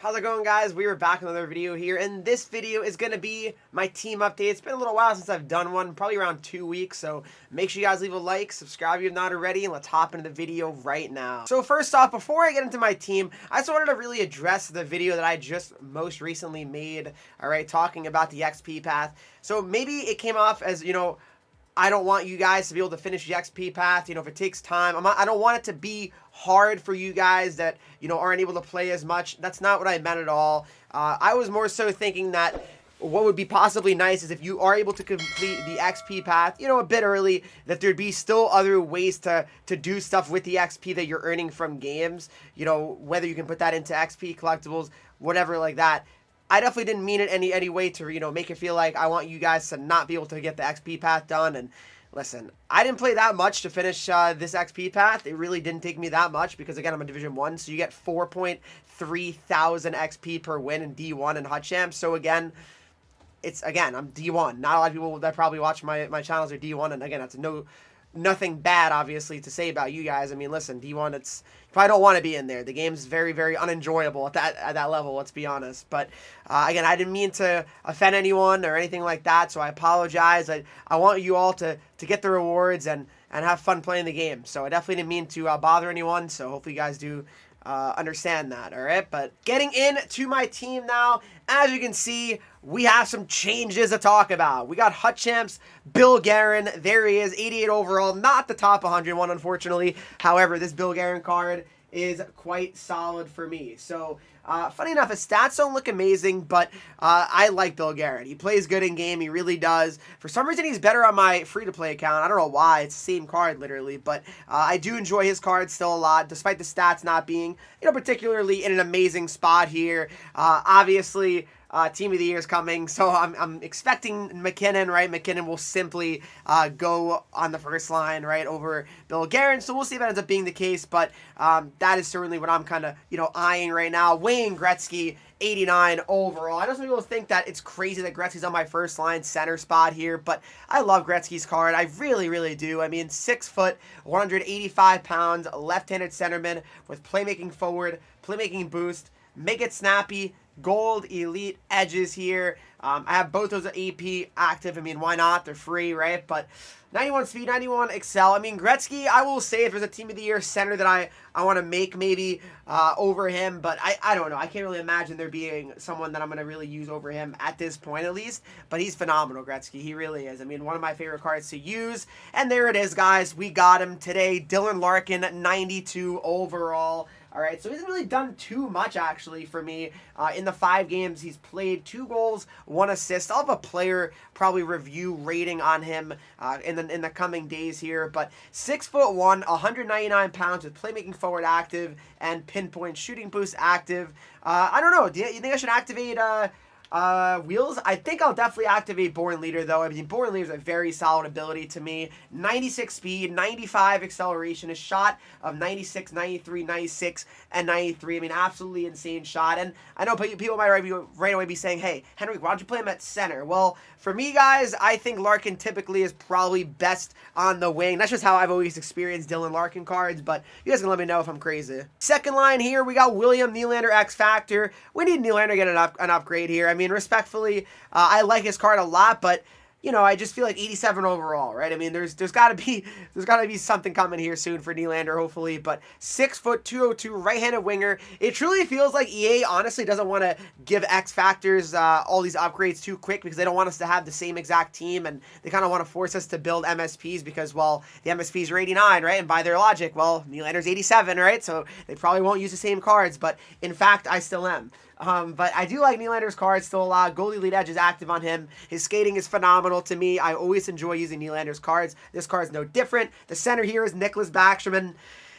How's it going, guys? We are back with another video here, and this video is going to be my team update. It's been a little while since I've done one, probably around 2 weeks, so make sure you guys leave a like, subscribe if you're not already, and let's hop into the video right now. So first off, before I get into my team, I just wanted to really address the video that I just most recently made, alright, talking about the XP path. So maybe it came off as, I don't want you guys to be able to finish the XP path, if it takes time. I don't want it to be hard for you guys that, aren't able to play as much. That's not what I meant at all. I was more so thinking that what would be possibly nice is if you are able to complete the XP path, a bit early, that there'd be still other ways to do stuff with the XP that you're earning from games, whether you can put that into XP collectibles, whatever like that. I definitely didn't mean it any way to, make it feel like I want you guys to not be able to get the XP path done. And listen, I didn't play that much to finish this XP path. It really didn't take me that much because, again, I'm a Division 1, so you get 4.3 thousand XP per win in D1 and Hut Champ. So, again, I'm D1. Not a lot of people that probably watch my channels are D1, and, again, that's nothing bad, obviously, to say about you guys. I mean, listen, D1, you probably don't want to be in there. The game's very, very unenjoyable at that level, let's be honest. But, again, I didn't mean to offend anyone or anything like that, so I apologize. I want you all to get the rewards and have fun playing the game. So I definitely didn't mean to bother anyone, so hopefully you guys do understand that, all right? But getting into my team now, as you can see, we have some changes to talk about. We got Hut Champs, Bill Garen. There he is, 88 overall. Not the top 101, unfortunately. However, this Bill Garen card is quite solid for me. So, funny enough, his stats don't look amazing, but I like Bill Garen. He plays good in game. He really does. For some reason, he's better on my free-to-play account. I don't know why. It's the same card, literally. But I do enjoy his card still a lot, despite the stats not being, particularly in an amazing spot here. Obviously, Team of the Year is coming, so I'm expecting McKinnon, right? McKinnon will simply go on the first line, right, over Bill Garen, so we'll see if that ends up being the case, but that is certainly what I'm kind of, eyeing right now. Wayne Gretzky, 89 overall. I know some people think that it's crazy that Gretzky's on my first line center spot here, but I love Gretzky's card. I really, really do. I mean, 6 foot, 185 pounds, left-handed centerman with playmaking forward, playmaking boost, make it snappy, gold elite edges here. I have both those AP active. I mean, why not? They're free, right? But 91 speed, 91 excel. I mean, Gretzky, I will say if there's a Team of the Year center that I want to make maybe over him, but I don't know. I can't really imagine there being someone that I'm going to really use over him at this point at least, but he's phenomenal, Gretzky. He really is. I mean, one of my favorite cards to use, and there it is, guys. We got him today. Dylan Larkin, 92 overall. All right, so he hasn't really done too much, actually, for me. In the 5 games, he's played 2 goals, 1 assist. I'll have a player probably review rating on him in the coming days here. But 6'1", 199 pounds with playmaking forward active and pinpoint shooting boost active. I don't know. Do you think I should activate Wheels? I think I'll definitely activate Born Leader, though. I mean, Born Leader is a very solid ability to me. 96 speed, 95 acceleration, a shot of 96, 93, 96, and 93. I mean, absolutely insane shot. And I know people might right away be saying, hey, Henreek, why don't you play him at center? Well, for me, guys, I think Larkin typically is probably best on the wing. That's just how I've always experienced Dylan Larkin cards, but you guys can let me know if I'm crazy. Second line here, we got William Nylander X Factor. We need Nylander to get an upgrade here. I mean, respectfully, I like his card a lot, but I just feel like 87 overall, right? I mean, there's got to be something coming here soon for Nylander, hopefully. But 6 foot, 202, right-handed winger. It truly feels like EA honestly doesn't want to give X Factors all these upgrades too quick because they don't want us to have the same exact team, and they kind of want to force us to build MSPs because, well, the MSPs are 89, right? And by their logic, well, Nylander's 87, right? So they probably won't use the same cards, but in fact, I still am. But I do like Nylander's card still a lot. Goalie lead edge is active on him. His skating is phenomenal to me. I always enjoy using Nylander's cards. This card is no different. The center here is Nicholas Backstrom.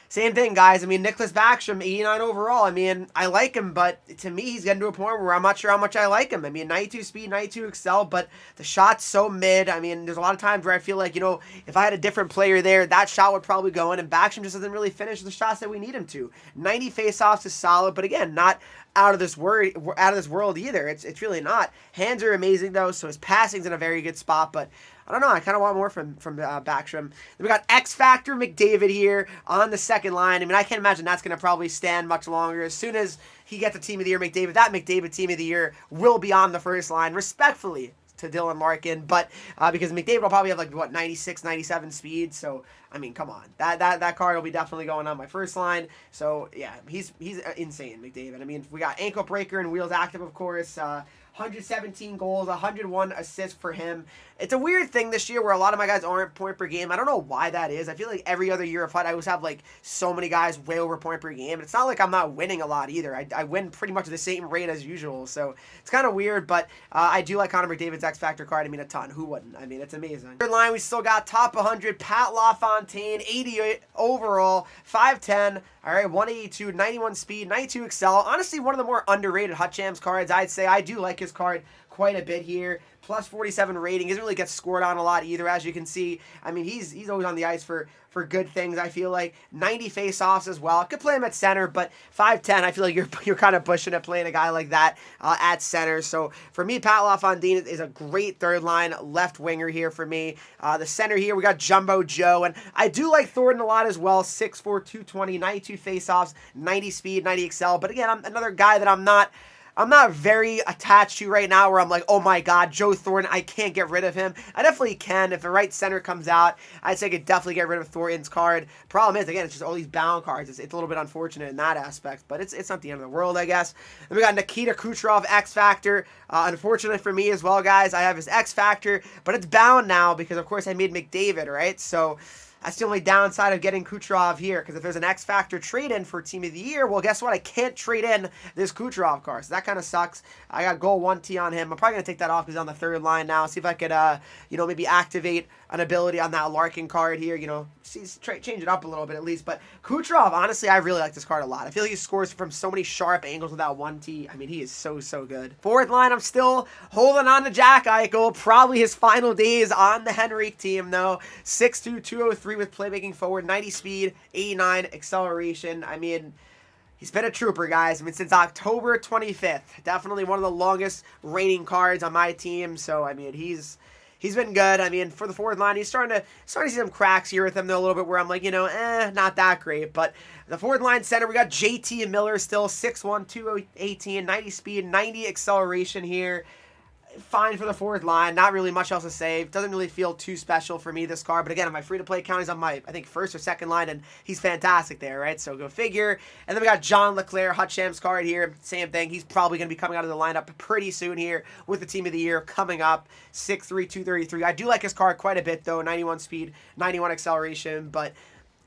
Same thing, guys. I mean, Nicholas Backstrom, 89 overall. I mean, I like him, but to me, he's getting to a point where I'm not sure how much I like him. I mean, 92 speed, 92 excel, but the shot's so mid. I mean, there's a lot of times where I feel like, if I had a different player there, that shot would probably go in, and Backstrom just doesn't really finish the shots that we need him to. 90 faceoffs is solid, but again, not out of this world either. It's really not. Hands are amazing though, so his passing's in a very good spot, but I don't know. I kind of want more from Backstrom. Then we got X Factor McDavid here on the second line. I mean, I can't imagine that's going to probably stand much longer. As soon as he gets a Team of the Year McDavid. That McDavid Team of the Year will be on the first line, respectfully to Dylan Larkin, but because McDavid will probably have like what 96, 97 speed. So I mean, come on, that card will be definitely going on my first line. So yeah, he's insane, McDavid. I mean, we got ankle breaker and wheels active, of course. 117 goals, 101 assists for him. It's a weird thing this year where a lot of my guys aren't point per game. I don't know why that is. I feel like every other year of HUT, I always have like so many guys way over point per game. And it's not like I'm not winning a lot either. I win pretty much the same rate as usual. So it's kind of weird, but I do like Connor McDavid's X Factor card. I mean, a ton. Who wouldn't? I mean, it's amazing. Third line, we still got top 100, Pat LaFontaine, 88 overall, 5'10", all right, 182, 91 speed, 92 excel. Honestly, one of the more underrated HUT Champs cards, I'd say. I do like his card quite a bit here. Plus 47 rating. He doesn't really get scored on a lot either, as you can see. I mean, he's always on the ice for good things, I feel like. 90 face-offs as well. Could play him at center, but 5'10", I feel like you're kind of pushing it playing a guy like that at center. So for me, Pat LaFontaine is a great third line left winger here for me. The center here, we got Jumbo Joe, and I do like Thornton a lot as well. 6'4", 220, 92 face-offs, 90 speed, 90 excel. But again, I'm another guy that I'm not very attached to right now where I'm like, oh my God, Joe Thornton, I can't get rid of him. I definitely can. If the right center comes out, I'd say I could definitely get rid of Thornton's card. Problem is, again, it's just all these bound cards. It's a little bit unfortunate in that aspect, but it's not the end of the world, I guess. Then we got Nikita Kucherov, X Factor. Unfortunately for me as well, guys, I have his X Factor, but it's bound now because, of course, I made McDavid, right? So that's the only downside of getting Kucherov here, because if there's an X Factor trade-in for Team of the Year, well, guess what? I can't trade in this Kucherov card, so that kind of sucks. I got goal 1T on him. I'm probably going to take that off because he's on the third line now. See if I could, maybe activate an ability on that Larkin card here, change it up a little bit at least. But Kucherov, honestly, I really like this card a lot. I feel like he scores from so many sharp angles with that 1T. I mean, he is so good. Fourth line, I'm still holding on to Jack Eichel. Probably his final days on the Henreek team, though. 6'2", 203 with playmaking forward, 90 speed, 89 acceleration. I mean, he's been a trooper, guys. I mean, since October 25th. Definitely one of the longest reigning cards on my team. So, I mean, he's been good. I mean, for the fourth line, he's starting to see some cracks here with him, though, a little bit where I'm like, not that great. But the fourth line center, we got JT Miller still, 6'1", 218, 90 speed, 90 acceleration here. Fine for the fourth line. Not really much else to say. Doesn't really feel too special for me, this card. But again, on my free-to-play account, he's on my, I think, first or second line, and he's fantastic there, right? So go figure. And then we got John Leclerc, HUT Champs card here. Same thing. He's probably going to be coming out of the lineup pretty soon here with the Team of the Year coming up. 6'3", 233. I do like his card quite a bit, though. 91 speed, 91 acceleration. But,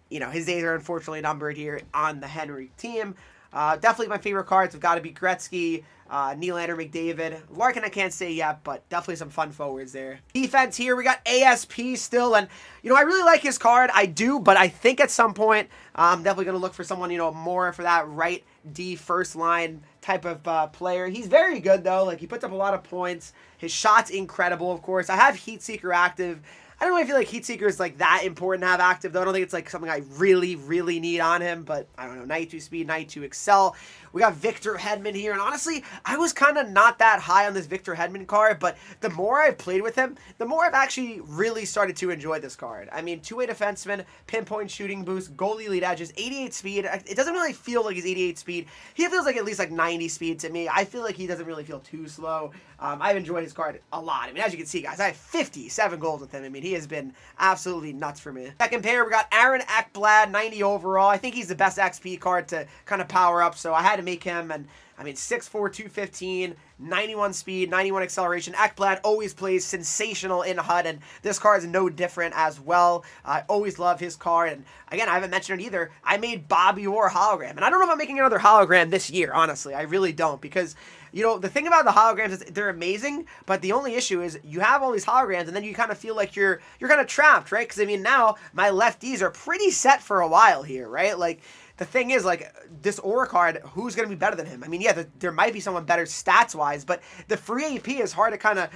his days are unfortunately numbered here on the Henreek team. Definitely my favorite cards have got to be Gretzky, Nylander, McDavid. Larkin I can't say yet, but definitely some fun forwards there. Defense here, we got ASP still, and, I really like his card. I do, but I think at some point, I'm definitely going to look for someone, more for that right D first line type of player. He's very good, though. Like, he puts up a lot of points. His shot's incredible, of course. I have Heat Seeker active. I don't really feel like Heat Seeker is like that important to have active, though. I don't think it's like something I really need on him, but I don't know. 92 speed, 92 excel. We got Victor Hedman here, and honestly, I was kind of not that high on this Victor Hedman card, but the more I've played with him, the more I've actually really started to enjoy this card. I mean, two-way defenseman, pinpoint shooting boost, goalie lead edges, 88 speed. It doesn't really feel like he's 88 speed. He feels like at least like 90 speed to me. I feel like he doesn't really feel too slow. I've enjoyed his card a lot. I mean, as you can see, guys, I have 57 goals with him. I mean, he has been absolutely nuts for me. Second pair, we got Aaron Ekblad, 90 overall. I think he's the best XP card to kind of power up, so I had to make him. And I mean, 6'4", 215, 91 speed, 91 acceleration. Ekblad always plays sensational in HUD, and this card is no different as well. I always love his card, and again, I haven't mentioned it either. I made Bobby Orr hologram, and I don't know if I'm making another hologram this year, honestly. I really don't, because, the thing about the holograms is they're amazing, but the only issue is you have all these holograms, and then you kind of feel like you're kind of trapped, right? Because, I mean, now my lefties are pretty set for a while here, right? Like, the thing is, like, this Aura card, who's going to be better than him? I mean, yeah, there might be someone better stats-wise, but the free AP is hard to kind of,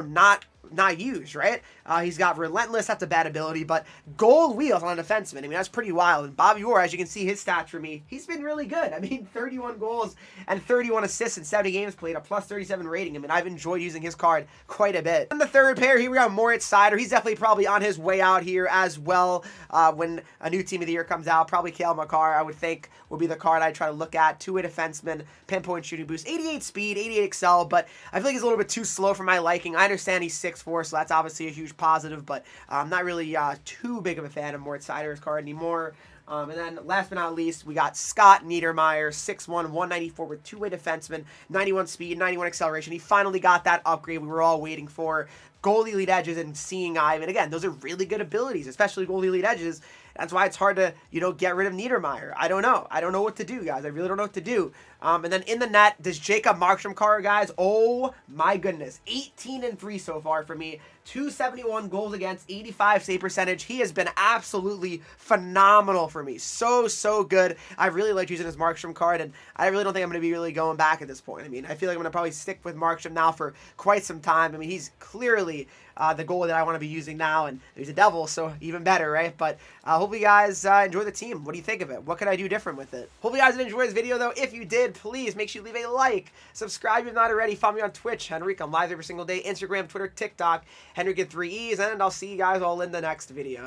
not not used, right? He's got Relentless, that's a bad ability, but Gold Wheels on a defenseman. I mean, that's pretty wild. And Bobby Orr, as you can see his stats for me, he's been really good. I mean, 31 goals and 31 assists in 70 games played, a plus 37 rating. I mean, I've enjoyed using his card quite a bit. And the third pair, here we got Mordechai. He's definitely probably on his way out here as well. When a new team of the year comes out, probably Cale Makar, I would think, would be the card I'd try to look at. Two-way defenseman, pinpoint shooting boost, 88 speed, 88 excel, but I feel like he's a little bit too slow for my liking. I understand he's 6'4", so that's obviously a huge positive, but I'm not really too big of a fan of Mordechai's card anymore. And then last but not least, we got Scott Niedermayer, 6'1", 194 with two-way defenseman, 91 speed, 91 acceleration. He finally got that upgrade we were all waiting for. Goalie lead edges and seeing eye. And again, those are really good abilities, especially goalie lead edges. That's why it's hard to, get rid of Niedermayer. I don't know. I don't know what to do, guys. I really don't know what to do. And then in the net, this Jacob Markstrom card, guys. Oh, my goodness. 18-3 so far for me. 271 goals against, 85 save percentage. He has been absolutely phenomenal for me. So good. I really like using his Markstrom card, and I really don't think I'm going to be really going back at this point. I mean, I feel like I'm going to probably stick with Markstrom now for quite some time. I mean, he's clearly the goalie that I want to be using now, and he's a Devil, so even better, right? But hopefully you guys enjoy the team. What do you think of it? What could I do different with it? Hopefully you guys did enjoy this video, though. If you did, please make sure you leave a like. Subscribe if you're not already. Follow me on Twitch, Henreek. I'm live every single day. Instagram, Twitter, TikTok, Henreek with 3 E's, and I'll see you guys all in the next video.